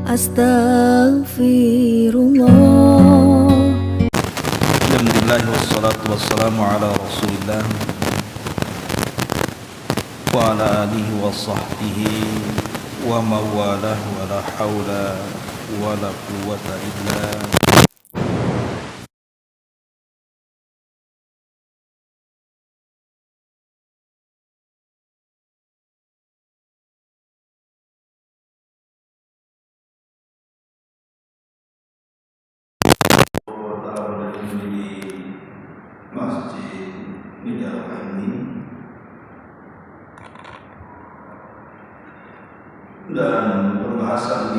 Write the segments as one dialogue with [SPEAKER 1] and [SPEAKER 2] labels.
[SPEAKER 1] Astaghfirullah.
[SPEAKER 2] Alhamdulillah wassalatu wassalamu ala Rasulillah wa ala alihi wa sahbihi wa mawalah wa la hawla wa la quwwata illa di Masjid Nidal ini. Dan pembahasan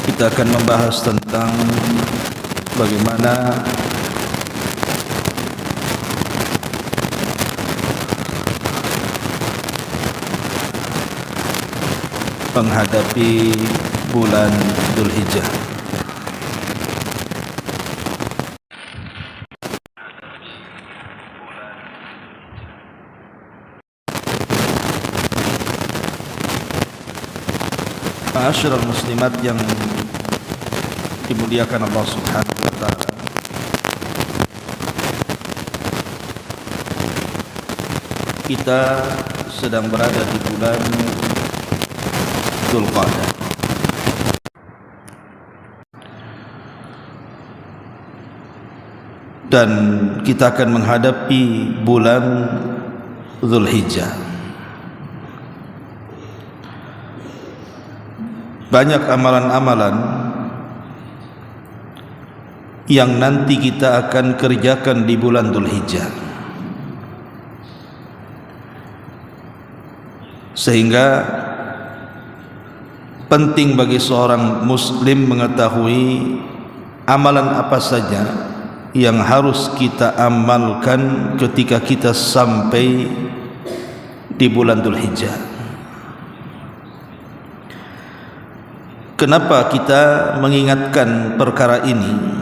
[SPEAKER 2] kita akan membahas tentang bagaimana menghadapi bulan Dzulhijjah. Ma'asyiral muslimat yang dimuliakan Allah Subhanahu wa taala. Kita sedang berada di bulan Dzulqa'dah. Dan kita akan menghadapi bulan Dzulhijjah. Banyak amalan-amalan yang nanti kita akan kerjakan di bulan Dzulhijjah, sehingga penting bagi seorang muslim mengetahui amalan apa saja yang harus kita amalkan ketika kita sampai di bulan Dzulhijjah. Kenapa kita mengingatkan perkara ini?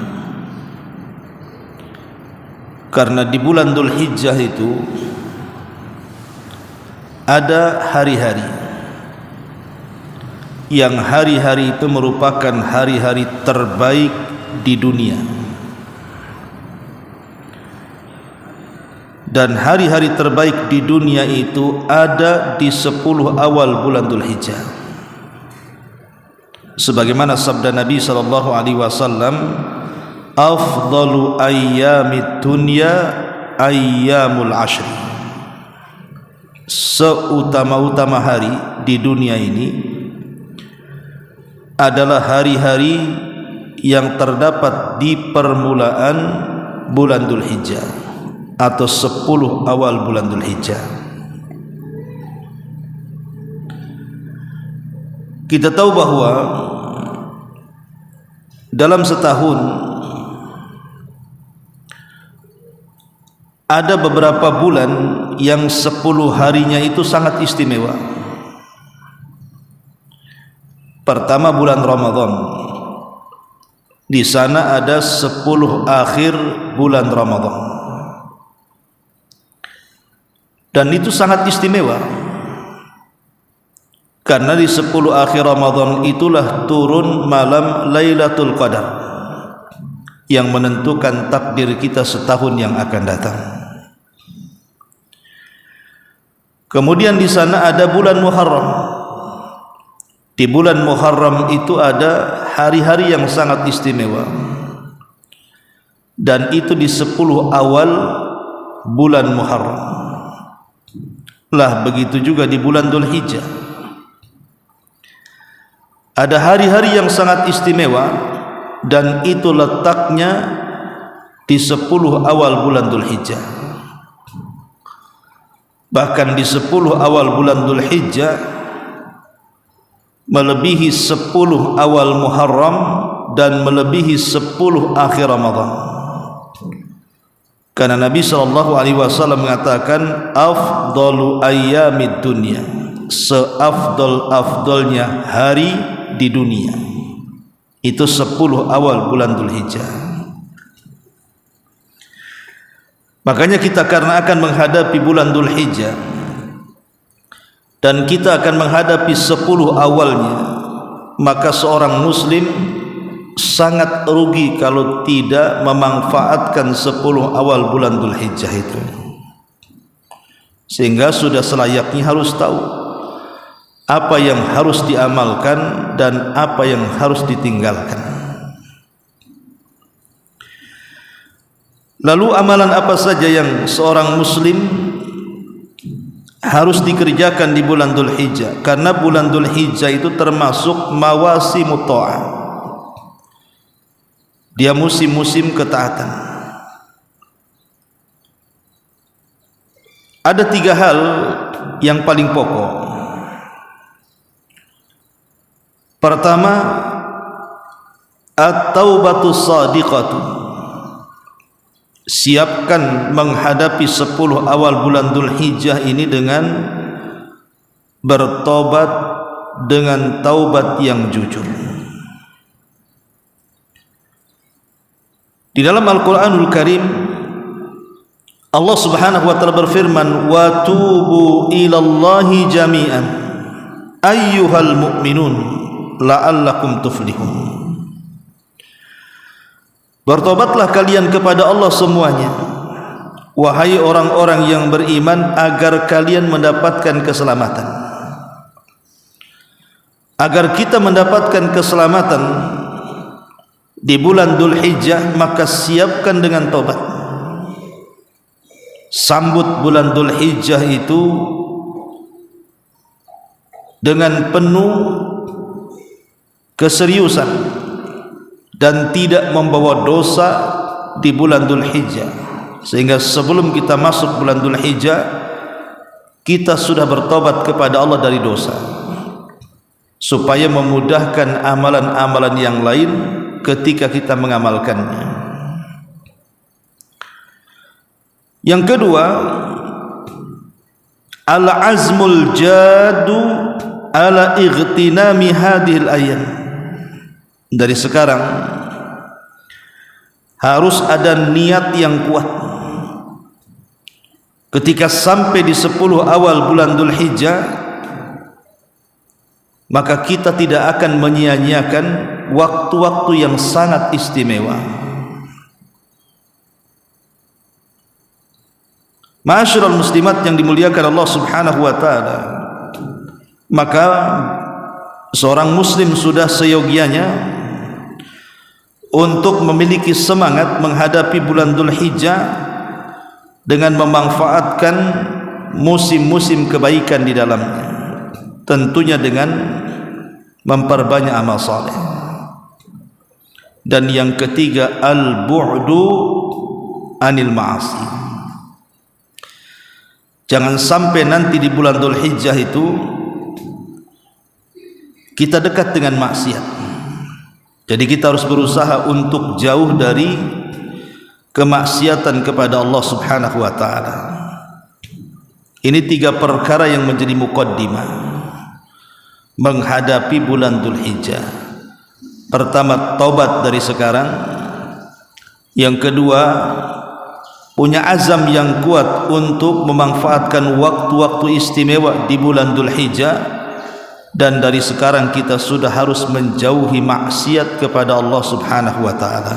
[SPEAKER 2] Karena di bulan Dzulhijjah itu ada hari-hari yang hari-hari itu merupakan hari-hari terbaik di dunia. Dan hari-hari terbaik di dunia itu ada di 10 awal bulan Dzulhijjah. Sebagaimana sabda Nabi sallallahu alaihi wasallam, afdalu ayyamid dunya ayyamul ashri. Seutama-utama hari di dunia ini adalah hari-hari yang terdapat di permulaan bulan Dzulhijjah atau 10 awal bulan Dzulhijjah. Kita tahu bahwa dalam setahun ada beberapa bulan yang 10 harinya itu sangat istimewa. Pertama bulan Ramadan. Di sana ada 10 akhir bulan Ramadan. Dan itu sangat istimewa. Karena di 10 akhir Ramadan itulah turun malam Lailatul Qadar yang menentukan takdir kita setahun yang akan datang. Kemudian di sana ada bulan Muharram. Di bulan Muharram itu ada hari-hari yang sangat istimewa. Dan itu di 10 awal bulan Muharram. Lah begitu juga di bulan Dzulhijjah. Ada hari-hari yang sangat istimewa dan itu letaknya di 10 awal bulan Dzulhijjah. Bahkan di 10 awal bulan Dzulhijjah melebihi 10 awal Muharram dan melebihi 10 akhir Ramadan. Karena Nabi sallallahu alaihi wasallam mengatakan afdalu ayyamid dunya, seafdal-afdalnya hari di dunia itu 10 awal bulan Dzulhijjah. Makanya kita karena akan menghadapi bulan Dzulhijjah dan kita akan menghadapi 10 awalnya, maka seorang muslim sangat rugi kalau tidak memanfaatkan 10 awal bulan Dzulhijjah itu. Sehingga sudah selayaknya harus tahu apa yang harus diamalkan dan apa yang harus ditinggalkan. Lalu amalan apa saja yang seorang muslim harus dikerjakan di bulan Dzulhijjah? Karena bulan Dzulhijjah itu termasuk mawasimut ta'ah. Dia musim-musim ketaatan. Ada 3 hal yang paling pokok. Pertama, at-taubatus shadiqatu. Siapkan menghadapi 10 awal bulan Dzulhijjah ini dengan bertobat dengan taubat yang jujur. Di dalam Al-Qur'anul Karim Allah Subhanahu wa taala berfirman, "Wa tubu ilallahi jami'an ayyuhal mu'minun la'allakum tuflihun." Bertobatlah kalian kepada Allah semuanya, wahai orang-orang yang beriman, agar kalian mendapatkan keselamatan. Agar kita mendapatkan keselamatan di bulan Dzulhijjah, maka siapkan dengan taubat. Sambut bulan Dzulhijjah itu dengan penuh keseriusan dan tidak membawa dosa di bulan Dzulhijjah, sehingga sebelum kita masuk bulan Dzulhijjah kita sudah bertobat kepada Allah dari dosa, supaya memudahkan amalan-amalan yang lain ketika kita mengamalkannya. Yang kedua, al-azmul jadu ala ightinami hadhil ayam. Dari sekarang harus ada niat yang kuat. Ketika sampai di 10 awal bulan Dzulhijjah, maka kita tidak akan menyia-nyiakan waktu-waktu yang sangat istimewa. Ma'asyiral muslimat yang dimuliakan Allah Subhanahu wa taala, maka seorang muslim sudah seyogianya untuk memiliki semangat menghadapi bulan Dzulhijjah dengan memanfaatkan musim-musim kebaikan di dalamnya, tentunya dengan memperbanyak amal saleh. Dan yang ketiga, al-bu'du anil ma'asi. Jangan sampai nanti di bulan Dzulhijjah itu kita dekat dengan maksiat. Jadi kita harus berusaha untuk jauh dari kemaksiatan kepada Allah Subhanahu wa taala. Ini 3 perkara yang menjadi muqaddimah menghadapi bulan Dzulhijjah. Pertama, taubat dari sekarang. Yang kedua, punya azam yang kuat untuk memanfaatkan waktu-waktu istimewa di bulan Dzulhijjah. Dan dari sekarang kita sudah harus menjauhi maksiat kepada Allah Subhanahu wa taala.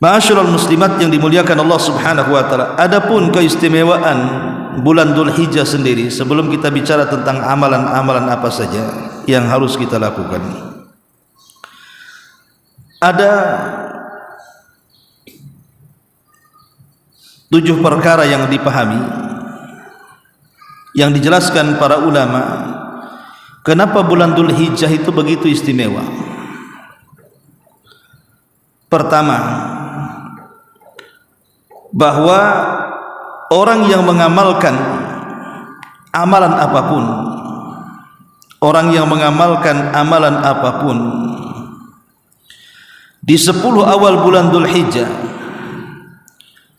[SPEAKER 2] Ma'asyiral muslimat yang dimuliakan Allah Subhanahu wa taala, adapun keistimewaan bulan Dzulhijjah sendiri, sebelum kita bicara tentang amalan-amalan apa saja yang harus kita lakukan, ada 7 perkara yang dipahami, yang dijelaskan para ulama kenapa bulan Dzulhijjah itu begitu istimewa. Pertama, bahwa orang yang mengamalkan amalan apapun, orang yang mengamalkan amalan apapun di 10 awal bulan Dzulhijjah,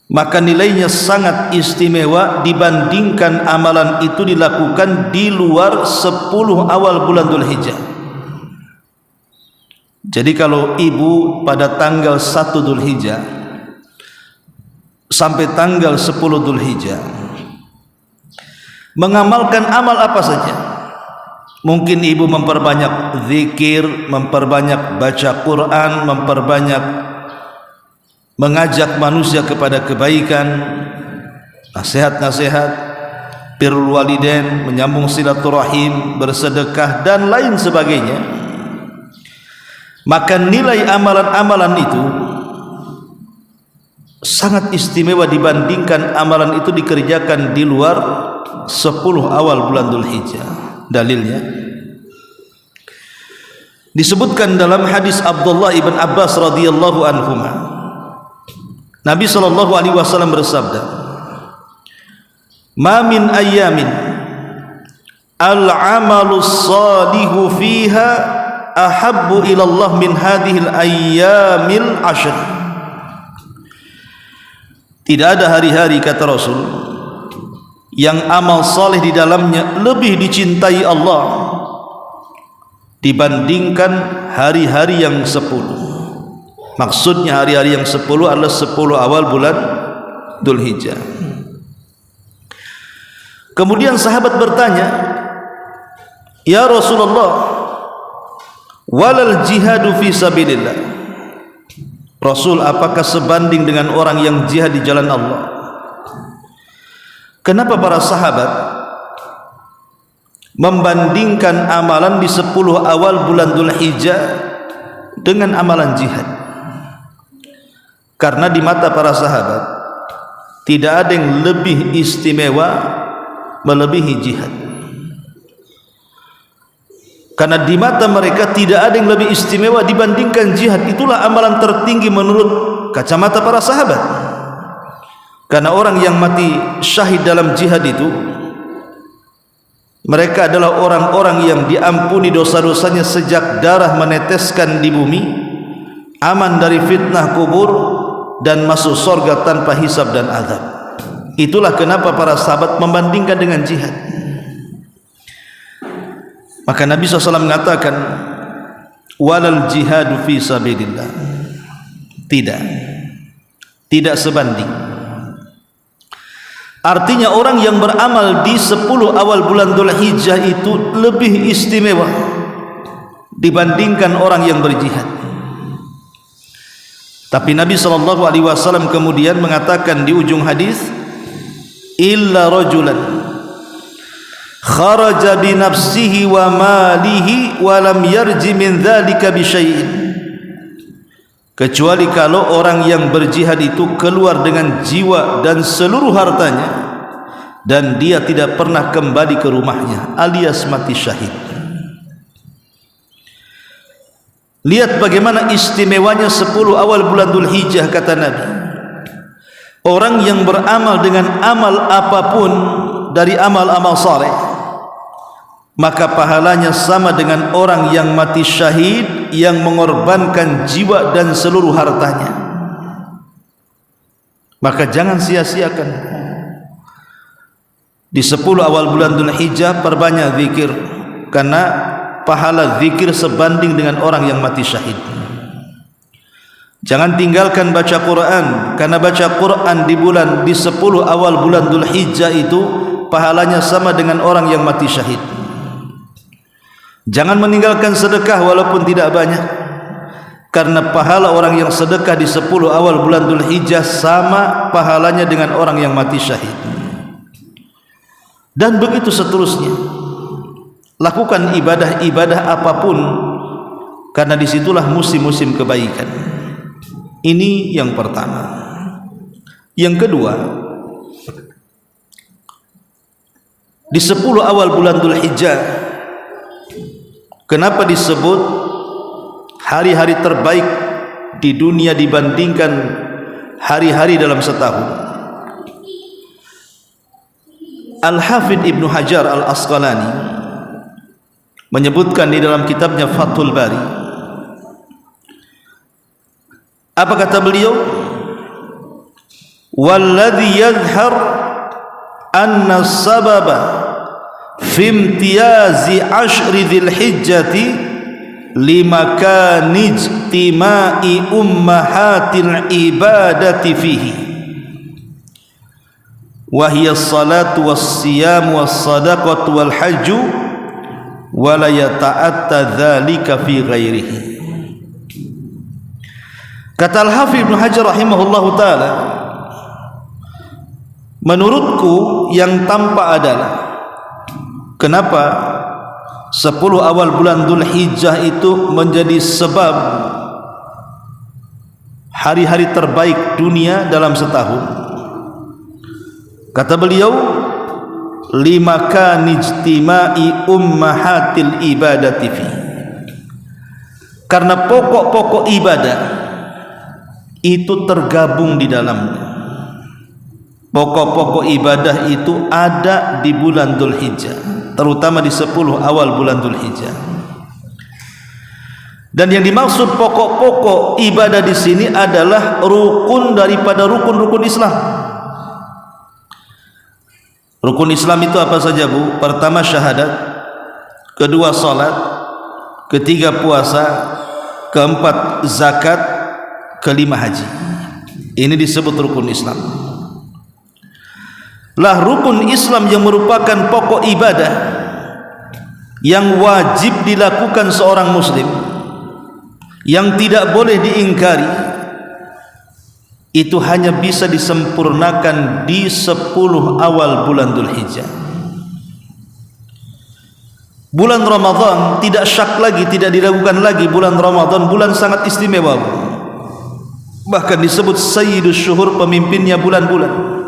[SPEAKER 2] maka nilainya sangat istimewa dibandingkan amalan itu dilakukan di luar 10 awal bulan Dzulhijjah. Jadi kalau ibu pada tanggal 1 Dzulhijjah sampai tanggal 10 Dzulhijjah. Mengamalkan amal apa saja. Mungkin ibu memperbanyak zikir, memperbanyak baca Quran, memperbanyak mengajak manusia kepada kebaikan, nasihat-nasihat, birrul walidain, menyambung silaturahim, bersedekah dan lain sebagainya. Maka nilai amalan-amalan itu sangat istimewa dibandingkan amalan itu dikerjakan di luar 10 awal bulan Dzulhijjah. Dalilnya disebutkan dalam hadis Abdullah ibn Abbas radhiyallahu anhuma, Nabi sallallahu alaihi wasallam bersabda, "Ma min ayyamin al-'amalu salihu fiha ahabbu ila Allah min hadhil ayyamil 'ashr." Tidak ada hari-hari, kata Rasul, yang amal saleh di dalamnya lebih dicintai Allah dibandingkan hari-hari yang 10. Maksudnya hari-hari yang 10 adalah 10 awal bulan Dzulhijjah. Kemudian sahabat bertanya, "Ya Rasulullah, walal jihadu fi sabilillah." Rasul, apakah sebanding dengan orang yang jihad di jalan Allah? Kenapa para sahabat membandingkan amalan di 10 awal bulan Dzulhijjah dengan amalan jihad? Karena di mata para sahabat tidak ada yang lebih istimewa melebihi jihad. Karena di mata mereka tidak ada yang lebih istimewa dibandingkan jihad. Itulah amalan tertinggi menurut kacamata para sahabat. Karena orang yang mati syahid dalam jihad itu, mereka adalah orang-orang yang diampuni dosa-dosanya sejak darah meneteskan di bumi, aman dari fitnah kubur, dan masuk surga tanpa hisab dan azab. Itulah kenapa para sahabat membandingkan dengan jihad. Maka Nabi SAW mengatakan, walal jihadu fi sabilillah. Tidak sebanding. Artinya orang yang beramal di 10 awal bulan Dzulhijjah itu lebih istimewa dibandingkan orang yang berjihad. Tapi Nabi SAW kemudian mengatakan di ujung hadis, illa rajulan kharaja bi nafsihi wa malihi wa lam yarji min dzalika bi syai'in. Kecuali kalau orang yang berjihad itu keluar dengan jiwa dan seluruh hartanya dan dia tidak pernah kembali ke rumahnya, alias mati syahid. Lihat bagaimana istimewanya 10 awal bulan Dzulhijjah, kata Nabi. Orang yang beramal dengan amal apapun dari amal-amal saleh, maka pahalanya sama dengan orang yang mati syahid yang mengorbankan jiwa dan seluruh hartanya. Maka jangan sia-siakan. Di 10 awal bulan Dzulhijjah perbanyak zikir, karena pahala zikir sebanding dengan orang yang mati syahid. Jangan tinggalkan baca Quran, karena baca Quran di 10 awal bulan Dzulhijjah itu pahalanya sama dengan orang yang mati syahid. Jangan meninggalkan sedekah walaupun tidak banyak, karena pahala orang yang sedekah di 10 awal bulan Dzulhijjah sama pahalanya dengan orang yang mati syahid. Dan begitu seterusnya. Lakukan ibadah-ibadah apapun, karena disitulah musim-musim kebaikan. Ini yang pertama. Yang kedua, di 10 awal bulan Dzulhijjah, kenapa disebut hari-hari terbaik di dunia dibandingkan hari-hari dalam setahun? Al-Hafidh Ibnu Hajar Al-Asqalani menyebutkan di dalam kitabnya Fathul Bari. Apa kata beliau? Walladhi yadhhar anna sababa fi imtiyazi ashri dzil hijjati limakani ijtima'i ummahatil ibadati fihi. wa hiya as-salatu was-siyam was-sadaqatu wal-hajju wa la yata'atta dzalika fi ghairihi. Kata Al-Hafidz Ibnu Hajar rahimahullahu taala, menurutku yang tampak adalah kenapa 10 awal bulan Dzulhijjah itu menjadi sebab hari-hari terbaik dunia dalam setahun. Kata beliau, limakan ijtima'i ummahatil ibadati fi, karena pokok-pokok ibadah itu tergabung di dalamnya. Pokok-pokok ibadah itu ada di bulan Dzulhijjah, terutama di 10 awal bulan Dzulhijjah. Dan yang dimaksud pokok-pokok ibadah di sini adalah rukun daripada rukun-rukun Islam. Rukun Islam itu apa saja, Bu? Pertama syahadat, kedua salat, ketiga puasa, keempat zakat, kelima haji. Ini disebut rukun Islam. Lah rukun Islam yang merupakan pokok ibadah yang wajib dilakukan seorang muslim, yang tidak boleh diingkari, itu hanya bisa disempurnakan di 10 awal bulan Dzulhijjah. Bulan Ramadan tidak syak lagi, tidak diragukan lagi. Bulan Ramadan bulan sangat istimewa, bahkan disebut sayyidus syuhur, pemimpinnya bulan-bulan.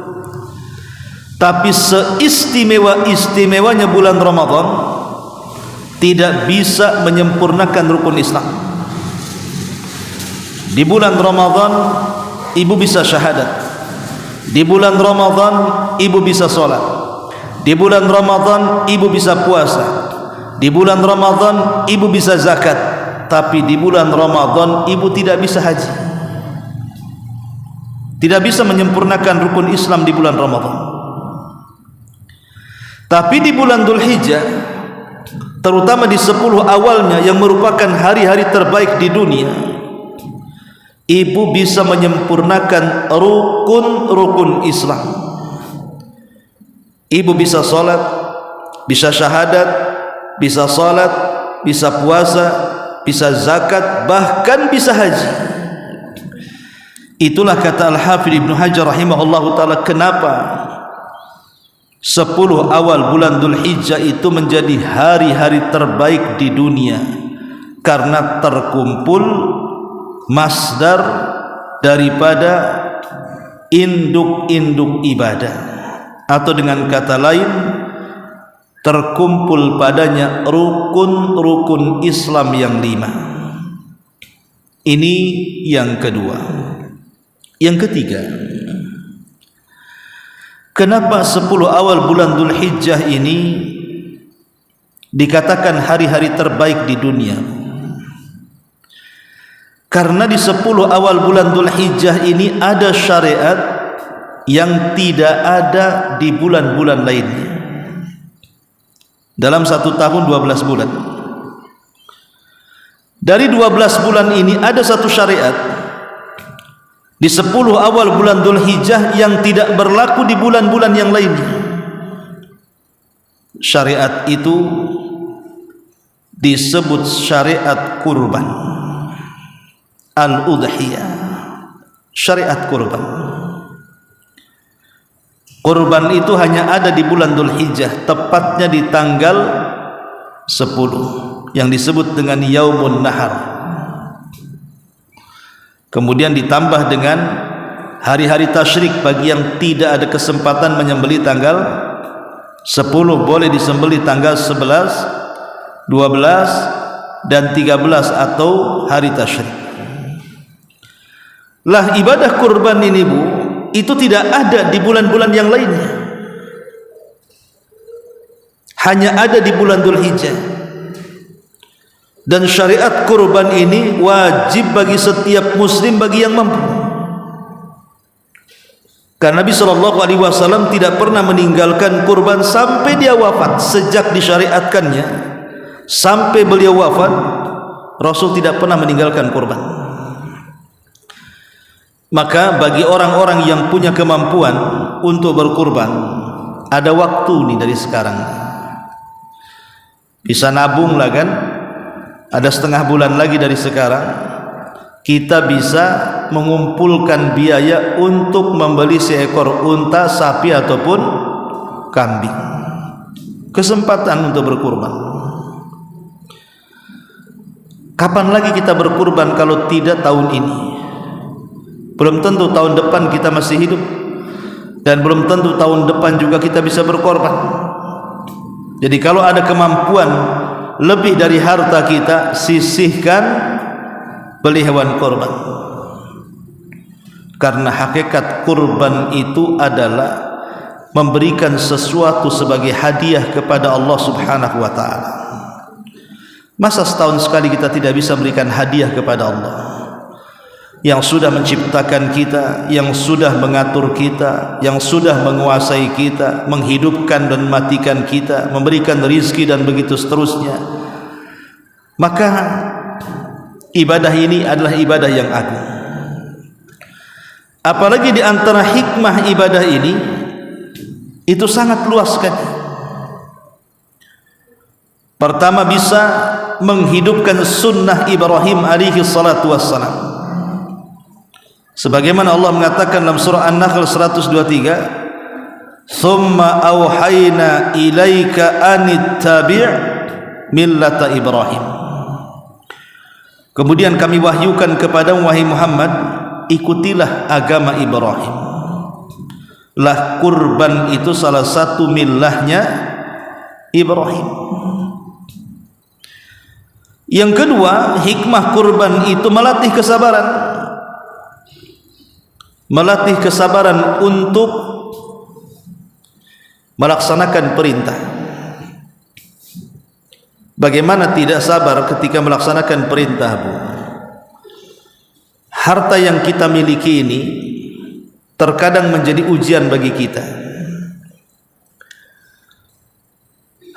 [SPEAKER 2] Tapi seistimewa-istimewanya bulan Ramadan tidak bisa menyempurnakan rukun Islam. Di bulan Ramadan ibu bisa syahadat, di bulan Ramadan ibu bisa sholat, di bulan Ramadan ibu bisa puasa, di bulan Ramadan ibu bisa zakat. Tapi di bulan Ramadan ibu tidak bisa haji, tidak bisa menyempurnakan rukun Islam di bulan Ramadan. Tapi di bulan Dzulhijjah, terutama di 10 awalnya yang merupakan hari-hari terbaik di dunia, ibu bisa menyempurnakan rukun-rukun Islam. Ibu bisa sholat, bisa syahadat, bisa sholat, bisa puasa, bisa zakat, bahkan bisa haji. Itulah kata Al-Hafidz Ibnu Hajar rahimahullahu taala, kenapa 10 awal bulan Dzulhijjah itu menjadi hari-hari terbaik di dunia, karena terkumpul masdar daripada induk-induk ibadah, atau dengan kata lain terkumpul padanya rukun-rukun Islam yang 5. Ini yang kedua. Yang ketiga, kenapa 10 awal bulan Dzulhijjah ini dikatakan hari-hari terbaik di dunia? Karena di 10 awal bulan Dzulhijjah ini ada syariat yang tidak ada di bulan-bulan lainnya. Dalam 1 tahun 12 bulan, dari 12 bulan ini ada satu syariat di 10 awal bulan Dzulhijjah yang tidak berlaku di bulan-bulan yang lainnya. Syariat itu disebut syariat kurban, al-udhiyah, syariat kurban. Kurban itu hanya ada di bulan Dzulhijjah, tepatnya di tanggal 10 yang disebut dengan Yaumun Nahar. Kemudian ditambah dengan hari-hari tasyrik bagi yang tidak ada kesempatan menyembelih tanggal 10, boleh disembelih tanggal 11, 12 dan 13 atau hari tasyrik. Lah ibadah kurban ini, Bu, itu tidak ada di bulan-bulan yang lainnya, hanya ada di bulan Dzulhijjah. Dan syariat kurban ini wajib bagi setiap muslim, bagi yang mampu. Karena Nabi SAW tidak pernah meninggalkan kurban sampai dia wafat. Sejak disyariatkannya sampai beliau wafat, Rasul tidak pernah meninggalkan kurban. Maka bagi orang-orang yang punya kemampuan untuk berkurban, ada waktu nih dari sekarang. Bisa nabung lah kan, ada setengah bulan lagi dari sekarang kita bisa mengumpulkan biaya untuk membeli seekor unta, sapi ataupun kambing. Kesempatan untuk berkurban. Kapan lagi kita berkurban kalau tidak tahun ini? Belum tentu tahun depan kita masih hidup, dan belum tentu tahun depan juga kita bisa berkorban. Jadi kalau ada kemampuan lebih dari harta kita, sisihkan beli hewan korban. Karena hakikat kurban itu adalah memberikan sesuatu sebagai hadiah kepada Allah Subhanahu wa ta'ala. Masa setahun sekali kita tidak bisa berikan hadiah kepada Allah yang sudah menciptakan kita, yang sudah mengatur kita, yang sudah menguasai kita, menghidupkan dan matikan kita, memberikan rizki dan begitu seterusnya. Maka ibadah ini adalah ibadah yang agung. Apalagi di antara hikmah ibadah ini itu sangat luas sekali. Pertama, bisa menghidupkan sunnah Ibrahim alaihi salatu wassalam. Sebagaimana Allah mengatakan dalam surah An-Nahl 123, "Tsumma auhayna ilaika anittabi' millata Ibrahim." Kemudian kami wahyukan kepadamu wahai Muhammad, ikutilah agama Ibrahim. Lah kurban itu salah satu millahnya Ibrahim. Yang kedua, hikmah kurban itu melatih kesabaran. Melatih kesabaran untuk melaksanakan perintah. Bagaimana tidak sabar ketika melaksanakan perintah, Bu? Harta yang kita miliki ini terkadang menjadi ujian bagi kita.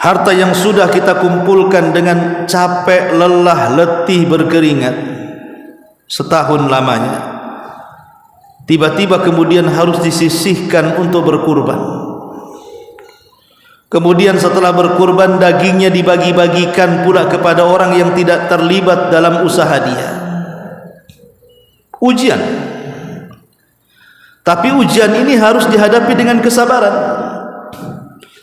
[SPEAKER 2] Harta yang sudah kita kumpulkan dengan capek, lelah, letih, berkeringat setahun lamanya, tiba-tiba kemudian harus disisihkan untuk berkurban. Kemudian setelah berkurban, dagingnya dibagi-bagikan pula kepada orang yang tidak terlibat dalam usaha dia. Ujian. Tapi ujian ini harus dihadapi dengan kesabaran.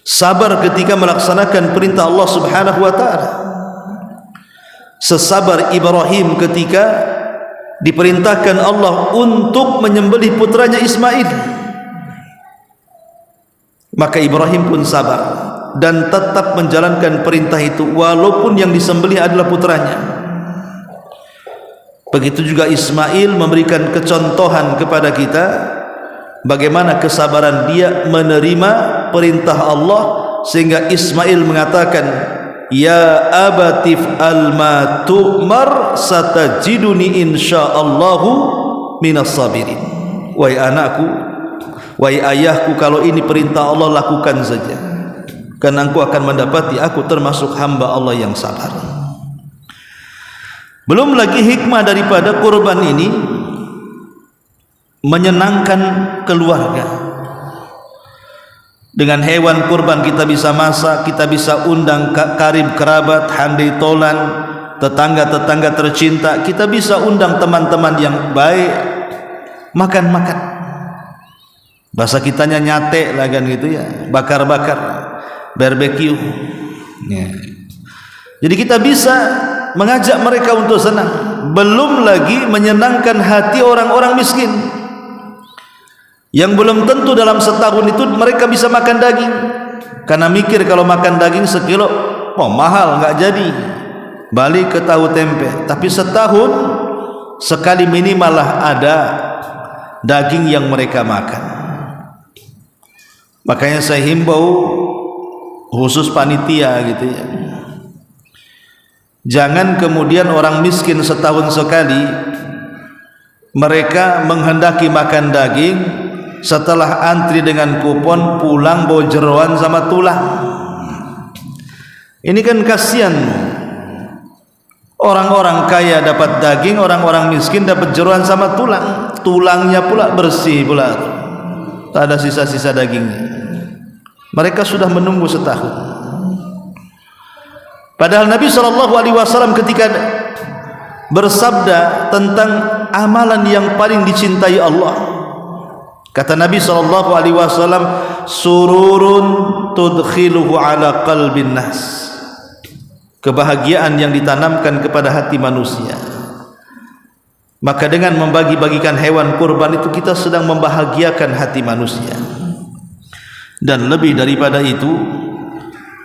[SPEAKER 2] Sabar ketika melaksanakan perintah Allah Subhanahu wa ta'ala. Sesabar Ibrahim ketika diperintahkan Allah untuk menyembelih putranya Ismail, maka Ibrahim pun sabar dan tetap menjalankan perintah itu walaupun yang disembelih adalah putranya. Begitu juga Ismail memberikan kecontohan kepada kita bagaimana kesabaran dia menerima perintah Allah, sehingga Ismail mengatakan, "Ya abatif al-ma tu'mar satajiduni insyaallahu minas sabirin." Wahai anakku, wahai ayahku, kalau ini perintah Allah lakukan saja, karena engkau akan mendapati aku termasuk hamba Allah yang sabar. Belum lagi hikmah daripada kurban ini menyenangkan keluarga. Dengan hewan kurban kita bisa masak, kita bisa undang karib kerabat, handai tolan, tetangga-tetangga tercinta, kita bisa undang teman-teman yang baik, makan-makan. Bahasa kitanya nyate lah kan gitu ya, bakar-bakar, barbecue ya. Jadi kita bisa mengajak mereka untuk senang. Belum lagi menyenangkan hati orang-orang miskin yang belum tentu dalam setahun itu mereka bisa makan daging, karena mikir kalau makan daging sekilo, oh mahal, nggak jadi, balik ke tahu tempe. Tapi setahun sekali minimal lah ada daging yang mereka makan. Makanya saya himbau khusus panitia gitu ya, jangan kemudian orang miskin setahun sekali mereka menghendaki makan daging, setelah antri dengan kupon pulang bawa jeroan sama tulang. Ini kan kasihan. Orang-orang kaya dapat daging, orang-orang miskin dapat jeroan sama tulang. Tulangnya pula bersih pula. tak ada sisa-sisa dagingnya. Mereka sudah menunggu setahun. Padahal Nabi SAW ketika bersabda tentang amalan yang paling dicintai Allah, kata Nabi SAW, sururun tudkhiluhu ala qalbin nas, kebahagiaan yang ditanamkan kepada hati manusia. Maka dengan membagi-bagikan hewan kurban itu kita sedang membahagiakan hati manusia. Dan lebih daripada itu,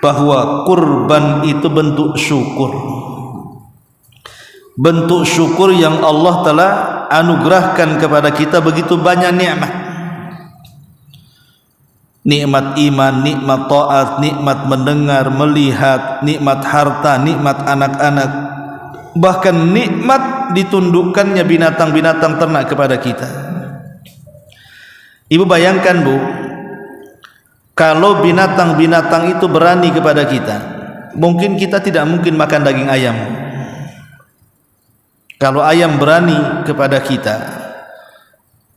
[SPEAKER 2] bahwa kurban itu bentuk syukur, bentuk syukur yang Allah telah anugerahkan kepada kita begitu banyak nikmat. Nikmat iman, nikmat taat, nikmat mendengar, melihat, nikmat harta, nikmat anak-anak, bahkan nikmat ditundukkannya binatang-binatang ternak kepada kita. Ibu bayangkan, Bu, kalau binatang-binatang itu berani kepada kita, mungkin kita tidak mungkin makan daging ayam. Kalau ayam berani kepada kita,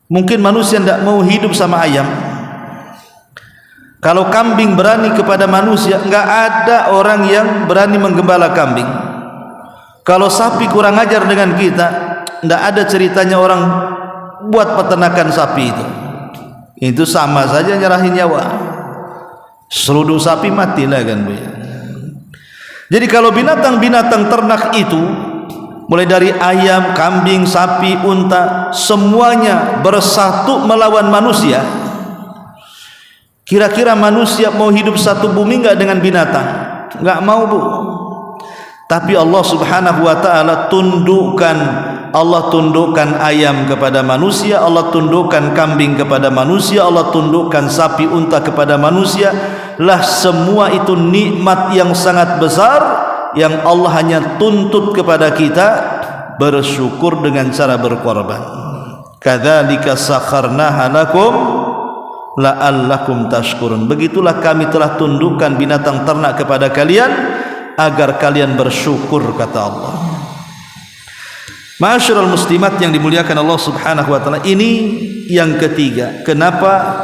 [SPEAKER 2] mungkin manusia tidak mau hidup sama ayam. Kalau kambing berani kepada manusia, enggak ada orang yang berani menggembala kambing. Kalau sapi kurang ajar dengan kita, enggak ada ceritanya orang buat peternakan sapi itu. Itu sama saja nyerahin nyawa. Seruduk sapi matilah kan, Bu. Jadi kalau binatang-binatang ternak itu, mulai dari ayam, kambing, sapi, unta, semuanya bersatu melawan manusia, kira-kira manusia mau hidup satu bumi enggak dengan binatang? Enggak mau, Bu. Tapi Allah Subhanahu wa ta'ala tundukkan, Allah tundukkan ayam kepada manusia, Allah tundukkan kambing kepada manusia, Allah tundukkan sapi, unta kepada manusia. Lah semua itu nikmat yang sangat besar yang Allah hanya tuntut kepada kita bersyukur dengan cara berkorban. Kadzalika sakharnaha lakum la'allakum tashkurun. Begitulah kami telah tundukkan binatang ternak kepada kalian agar kalian bersyukur, kata Allah. Ma'asyiral muslimat yang dimuliakan Allah Subhanahu wa taala, ini yang ketiga, kenapa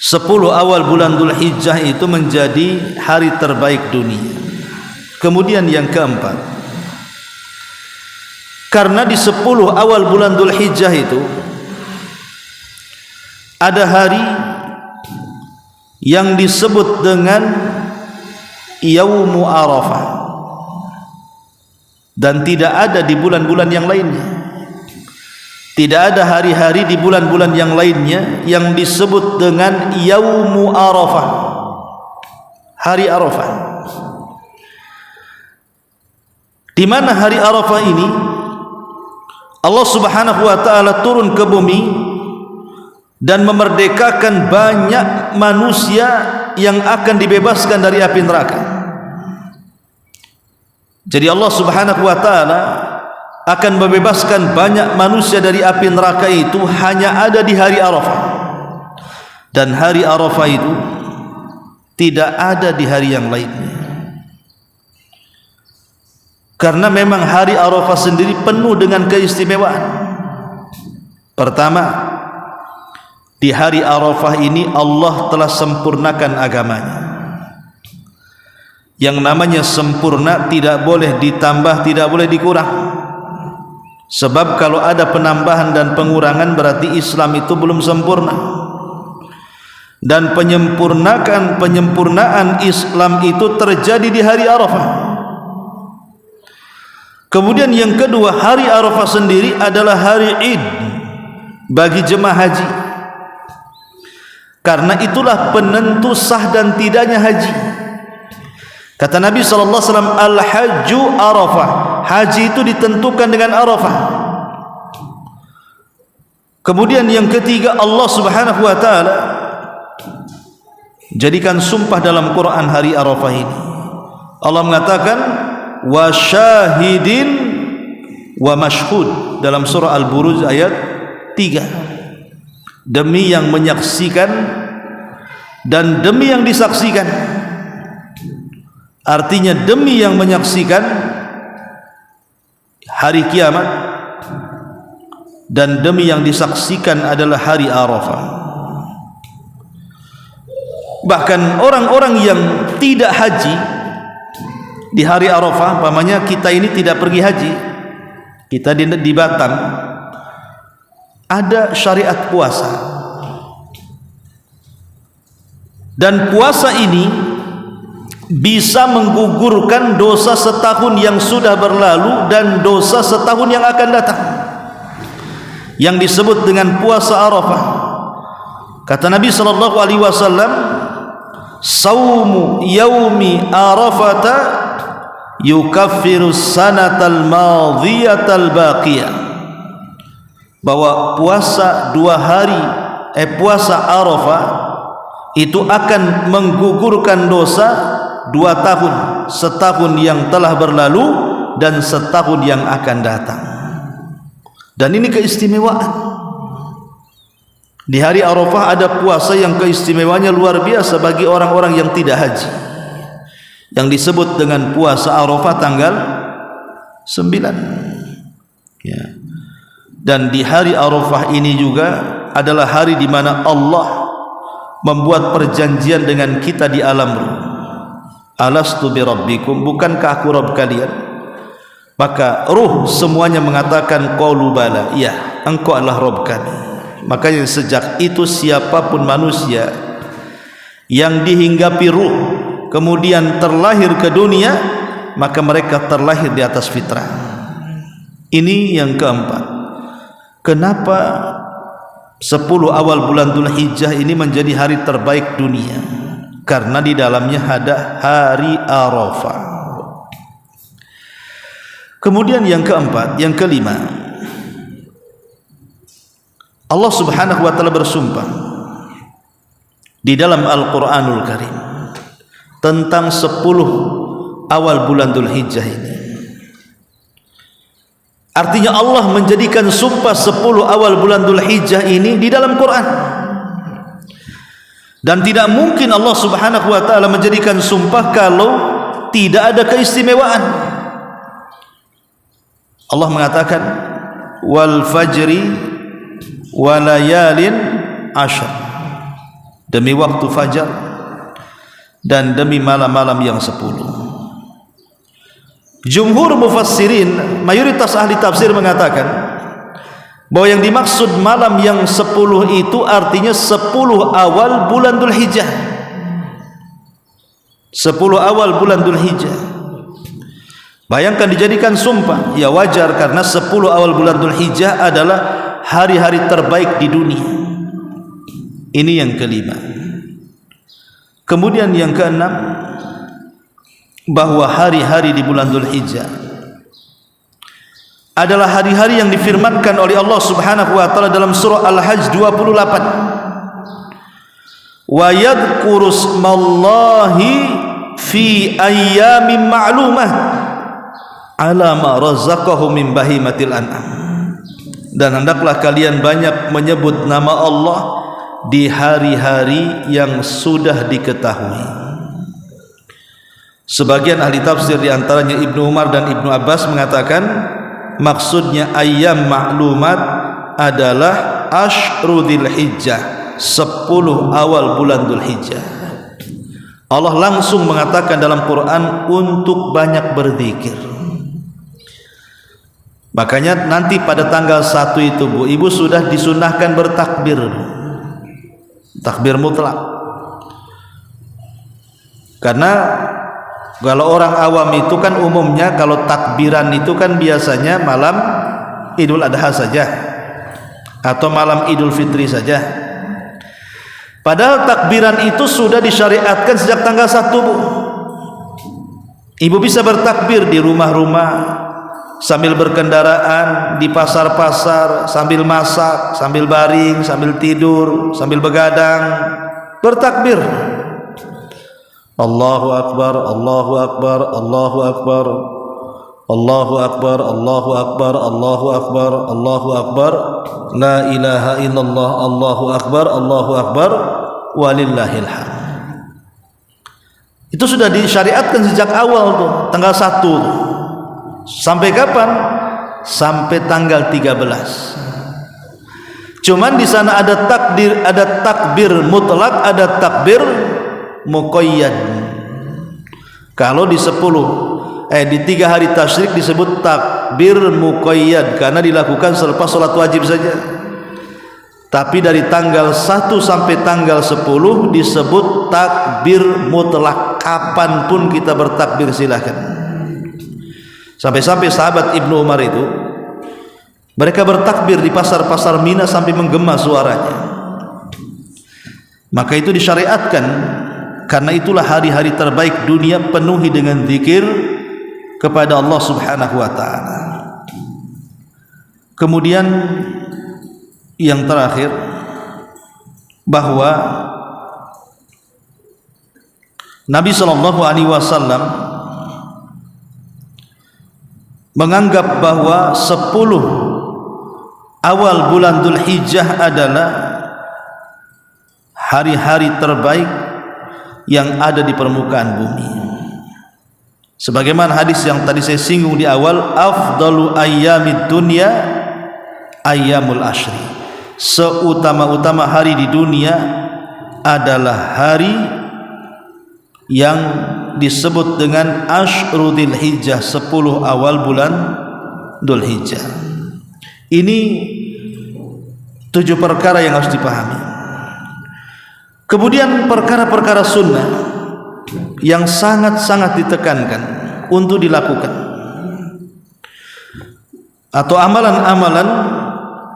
[SPEAKER 2] 10 awal bulan Dzulhijjah itu menjadi hari terbaik dunia. Kemudian yang keempat, karena di 10 awal bulan Dzulhijjah itu ada hari yang disebut dengan Yaumu Arafah, dan tidak ada di bulan-bulan yang lainnya. Tidak ada hari-hari di bulan-bulan yang lainnya yang disebut dengan Yaumu Arafah, hari Arafah. Di mana hari Arafah ini Allah Subhanahu wa taala turun ke bumi dan memerdekakan banyak manusia yang akan dibebaskan dari api neraka. Jadi Allah Subhanahu wa taala akan membebaskan banyak manusia dari api neraka itu hanya ada di hari Arafah. Dan hari Arafah itu tidak ada di hari yang lainnya. Karena memang hari Arafah sendiri penuh dengan keistimewaan. Pertama, di hari Arafah ini Allah telah sempurnakan agamanya. Yang namanya sempurna tidak boleh ditambah, tidak boleh dikurang. Sebab kalau ada penambahan dan pengurangan berarti Islam itu belum sempurna. Dan penyempurnaan Islam itu terjadi di hari Arafah. Kemudian yang kedua, hari Arafah sendiri adalah hari Id bagi jemaah haji. Karena itulah penentu sah dan tidaknya haji. Kata Nabi SAW, Al-Hajju Arafah, haji itu ditentukan dengan Arafah. Kemudian yang ketiga, Allah Subhanahu wa taala jadikan sumpah dalam Quran hari Arafah ini. Allah mengatakan wa syahidin wa mashhud dalam surah Al-Buruj ayat 3. Demi yang menyaksikan dan demi yang disaksikan. Artinya demi yang menyaksikan hari kiamat dan demi yang disaksikan adalah hari Arafah. Bahkan orang-orang yang tidak haji di hari Arafah, umpamanya kita ini tidak pergi haji, kita di Batam, ada syariat puasa, dan puasa ini bisa menggugurkan dosa setahun yang sudah berlalu dan dosa setahun yang akan datang, yang disebut dengan puasa Arafah. Kata Nabi sallallahu alaihi wasallam, saumu yaumi arafata yukaffiru sanatal madhiyatal baqiyah, bahwa puasa puasa Arafah itu akan menggugurkan dosa 2 tahun, setahun yang telah berlalu dan setahun yang akan datang. Dan ini keistimewaan. Di hari Arafah ada puasa yang keistimewaannya luar biasa bagi orang-orang yang tidak haji, yang disebut dengan puasa Arafah tanggal 9 ya. Dan di hari Arafah ini juga adalah hari di mana Allah membuat perjanjian dengan kita di alam ruh. Alastu bi rabbikum, bukankah aku Rabb kalian? Maka ruh semuanya mengatakan qalu bala, ya, engkau adalah Rabb kami. Makanya sejak itu siapapun manusia yang dihinggapi ruh kemudian terlahir ke dunia, maka mereka terlahir di atas fitrah. Ini yang keempat. Kenapa 10 awal bulan Dzulhijjah ini menjadi hari terbaik dunia? Karena di dalamnya ada hari Arafah. Kemudian yang keempat, yang kelima, Allah Subhanahu wa taala bersumpah di dalam Al-Qur'anul Karim tentang 10 awal bulan Dzulhijjah ini. Artinya Allah menjadikan sumpah 10 awal bulan Dzulhijjah ini di dalam Quran. Dan tidak mungkin Allah Subhanahu wa taala menjadikan sumpah kalau tidak ada keistimewaan. Allah mengatakan wal fajri wa layalin ashr, demi waktu fajar dan demi malam-malam yang 10. Jumhur mufassirin, mayoritas ahli tafsir mengatakan bahwa yang dimaksud malam yang 10 itu artinya 10 awal bulan Dzulhijjah. 10 awal bulan Dzulhijjah. Bayangkan dijadikan sumpah, ya wajar karena 10 awal bulan Dzulhijjah adalah hari-hari terbaik di dunia. Ini yang kelima. Kemudian yang keenam, bahwa hari-hari di bulan Dzulhijjah adalah hari-hari yang difirmankan oleh Allah Subhanahu wa taala dalam surah Al-Hajj 28. Wa yadhkuru smallahi fi ayyamin ma'lumah ala ma razaqahum min bahimatil an'am. Dan hendaklah kalian banyak menyebut nama Allah di hari-hari yang sudah diketahui. Sebagian ahli tafsir di antaranya Ibnu Umar dan Ibnu Abbas mengatakan maksudnya ayyam ma'lumat adalah Ashru Dzulhijjah, 10 awal bulan Dzulhijjah. Allah langsung mengatakan dalam Quran untuk banyak berzikir. Makanya nanti pada tanggal 1 itu Bu, Ibu sudah disunahkan bertakbir, takbir mutlak. Karena kalau orang awam itu kan umumnya kalau takbiran itu kan biasanya malam Idul Adha saja atau malam Idul Fitri saja. Padahal takbiran itu sudah disyariatkan sejak tanggal 1 Bu. Ibu bisa bertakbir di rumah-rumah, sambil berkendaraan, di pasar-pasar, sambil masak, sambil baring, sambil tidur, sambil begadang, bertakbir. Allahu Akbar, Allahu Akbar, Allahu Akbar, Allahu Akbar, Allahu Akbar, Allahu Akbar, Allahu Akbar, la ilaha illallah, Allahu Akbar, Allahu Akbar, walillahil hamd. Itu sudah disyariatkan sejak awal tuh, tanggal 1 tuh. Sampai kapan? Sampai tanggal 13. Cuman di sana ada takbir mutlak, ada takbir muqayyad. Kalau di 3 hari tasyrik disebut takbir muqayyad karena dilakukan selepas sholat wajib saja. Tapi dari tanggal 1 sampai tanggal 10 disebut takbir mutlak, kapanpun kita bertakbir silahkan. Sampai-sampai sahabat Ibnu Umar itu mereka bertakbir di pasar-pasar Mina sampai menggema suaranya. Maka itu disyariatkan, karena itulah hari-hari terbaik dunia penuhi dengan zikir kepada Allah Subhanahu wa taala. Kemudian yang terakhir, bahwa Nabi sallallahu alaihi wasallam menganggap bahwa 10 awal bulan Dzulhijjah adalah hari-hari terbaik yang ada di permukaan bumi. Sebagaimana hadis yang tadi saya singgung di awal, afdalu ayyamid dunya ayyamul ashri. Seutama-utama hari di dunia adalah hari yang disebut dengan Ashru Dzulhijjah, 10 awal bulan Dzulhijjah. Ini 7 perkara yang harus dipahami. Kemudian perkara-perkara sunnah yang sangat-sangat ditekankan untuk dilakukan, atau amalan-amalan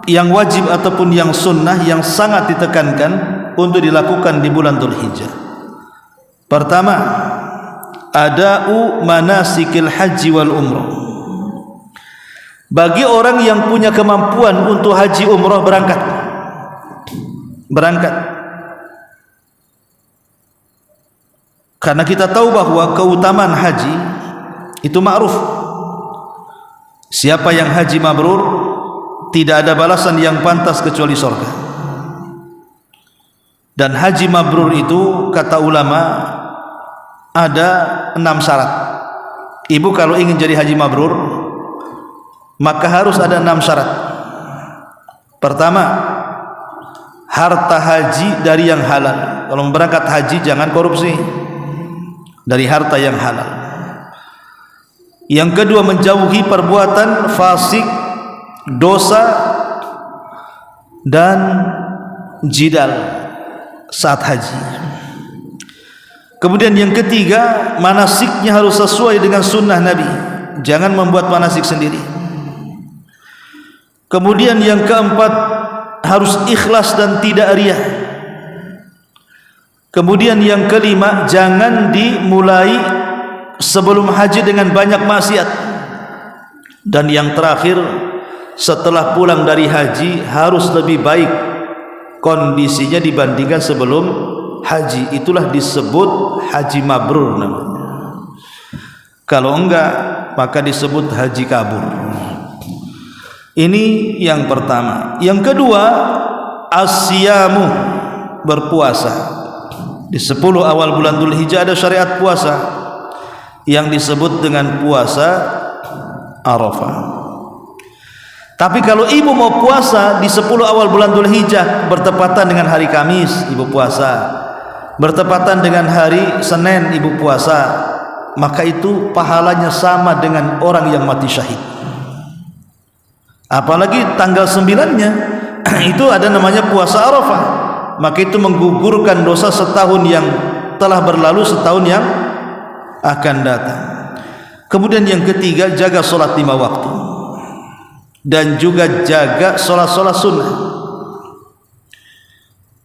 [SPEAKER 2] yang wajib ataupun yang sunnah yang sangat ditekankan untuk dilakukan di bulan Dzulhijjah. Pertama, ada'u manasikil haji wal umrah. Bagi orang yang punya kemampuan untuk haji umrah, berangkat. Karena kita tahu bahwa keutamaan haji itu ma'ruf. Siapa yang haji mabrur, tidak ada balasan yang pantas kecuali surga. Dan haji mabrur itu kata ulama ada 6 syarat. Ibu kalau ingin jadi haji mabrur, maka harus ada 6 syarat. Pertama, harta haji dari yang halal. Kalau berangkat haji jangan korupsi, dari harta yang halal. Yang kedua, menjauhi perbuatan fasik, dosa dan jidal saat haji. Kemudian yang ketiga, manasiknya harus sesuai dengan sunnah Nabi, jangan membuat manasik sendiri. Kemudian yang keempat, harus ikhlas dan tidak riya. Kemudian yang kelima, jangan dimulai sebelum haji dengan banyak maksiat. Dan yang terakhir, setelah pulang dari haji harus lebih baik kondisinya dibandingkan sebelum haji. Itulah disebut haji mabrur namanya. Kalau enggak, maka disebut haji kabur. Ini yang pertama. Yang kedua, asyamu, berpuasa. Di 10 awal bulan Dzulhijjah ada syariat puasa yang disebut dengan puasa Arafah. Tapi kalau ibu mau puasa di 10 awal bulan Dzulhijjah bertepatan dengan hari Kamis, ibu puasa. Bertepatan dengan hari Senin, ibu puasa. Maka itu pahalanya sama dengan orang yang mati syahid. Apalagi tanggal 9-nya itu ada namanya puasa Arafah. Maka itu menggugurkan dosa setahun yang telah berlalu, setahun yang akan datang. Kemudian yang ketiga, jaga sholat 5 waktu dan juga jaga sholat-sholat sunnah.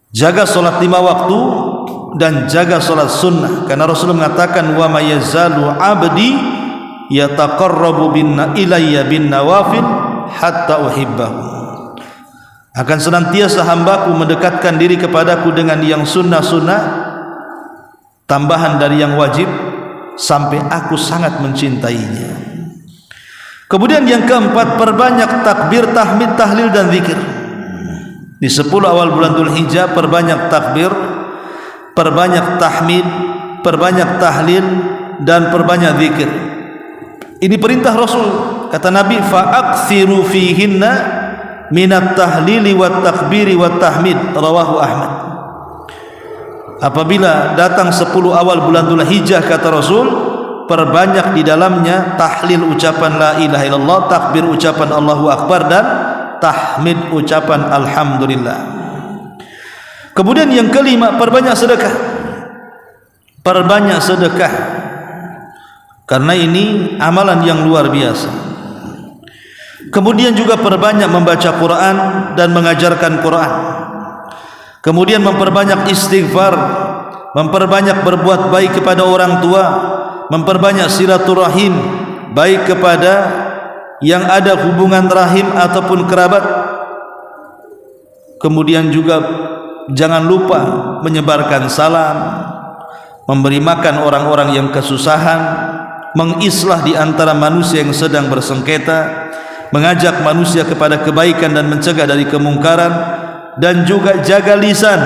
[SPEAKER 2] Jaga sholat 5 waktu dan jaga sholat sunnah, karena Rasulullah mengatakan, wa may yazalu abdi yataqarrabu ilayya bin nawafil hatta uhibbahu. Akan senantiasa hambaku mendekatkan diri kepadaku dengan yang sunnah-sunnah, tambahan dari yang wajib, sampai aku sangat mencintainya. Kemudian yang keempat, perbanyak takbir, tahmid, tahlil dan zikir. Di 10 awal bulan Dzulhijjah perbanyak takbir, perbanyak tahmid, perbanyak tahlil dan perbanyak zikir. Ini perintah Rasul. Kata Nabi, fa'akthiru fihinna minat tahlili wat takbiri wat tahmid, rawahu Ahmad. apabila datang 10 awal bulan Dzulhijjah, kata Rasul, perbanyak di dalamnya tahlil ucapan la ilaha illallah, takbir ucapan Allahu akbar, dan tahmid ucapan alhamdulillah. Kemudian yang kelima, perbanyak sedekah. Perbanyak sedekah, karena ini amalan yang luar biasa. Kemudian juga perbanyak membaca Quran dan mengajarkan Quran. Kemudian memperbanyak istighfar, memperbanyak berbuat baik kepada orang tua, memperbanyak silaturahim, baik kepada yang ada hubungan rahim ataupun kerabat. Kemudian juga jangan lupa menyebarkan salam, memberi makan orang-orang yang kesusahan, mengislah di antara manusia yang sedang bersengketa, mengajak manusia kepada kebaikan dan mencegah dari kemungkaran, dan juga jaga lisan,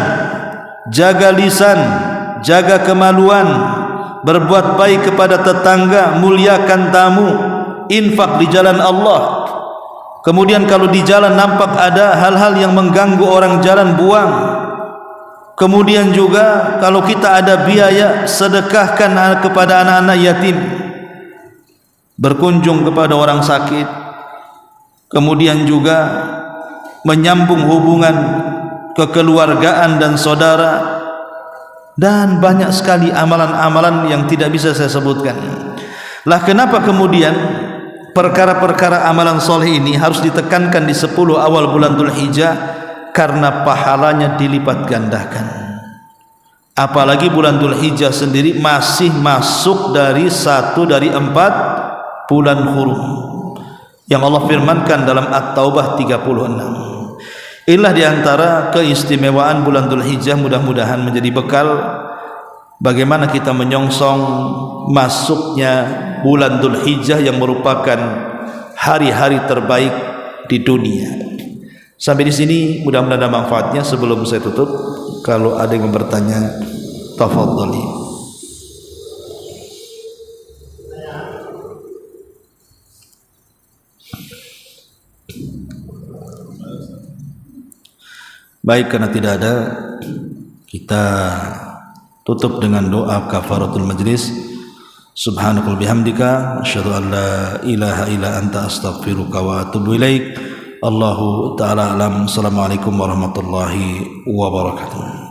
[SPEAKER 2] jaga kemaluan, berbuat baik kepada tetangga, muliakan tamu, infak di jalan Allah. Kemudian kalau di jalan nampak ada hal-hal yang mengganggu orang jalan, buang. Kemudian juga kalau kita ada biaya, sedekahkan kepada anak-anak yatim, berkunjung kepada orang sakit. Kemudian juga menyambung hubungan kekeluargaan dan saudara, dan banyak sekali amalan-amalan yang tidak bisa saya sebutkan. Lah kenapa kemudian perkara-perkara amalan soleh ini harus ditekankan di 10 awal bulan Dzulhijjah? Karena pahalanya dilipat gandakan. Apalagi bulan Dzulhijjah sendiri masih masuk dari 1 dari 4 bulan hurum yang Allah firmankan dalam At-Taubah 36. Inilah diantara keistimewaan bulan Dzulhijjah, mudah-mudahan menjadi bekal bagaimana kita menyongsong masuknya bulan Dzulhijjah yang merupakan hari-hari terbaik di dunia. Sampai di sini mudah-mudahan ada manfaatnya. Sebelum saya tutup, kalau ada yang bertanya, tafadhali. Baik, karena tidak ada, kita tutup dengan doa kafaratul majlis. Subhanakallahumma bihamdika asyhadu an la ilaha illa anta astaghfiruka wa atubu ilaik. Allahu ta'ala alam. Assalamualaikum warahmatullahi wabarakatuh.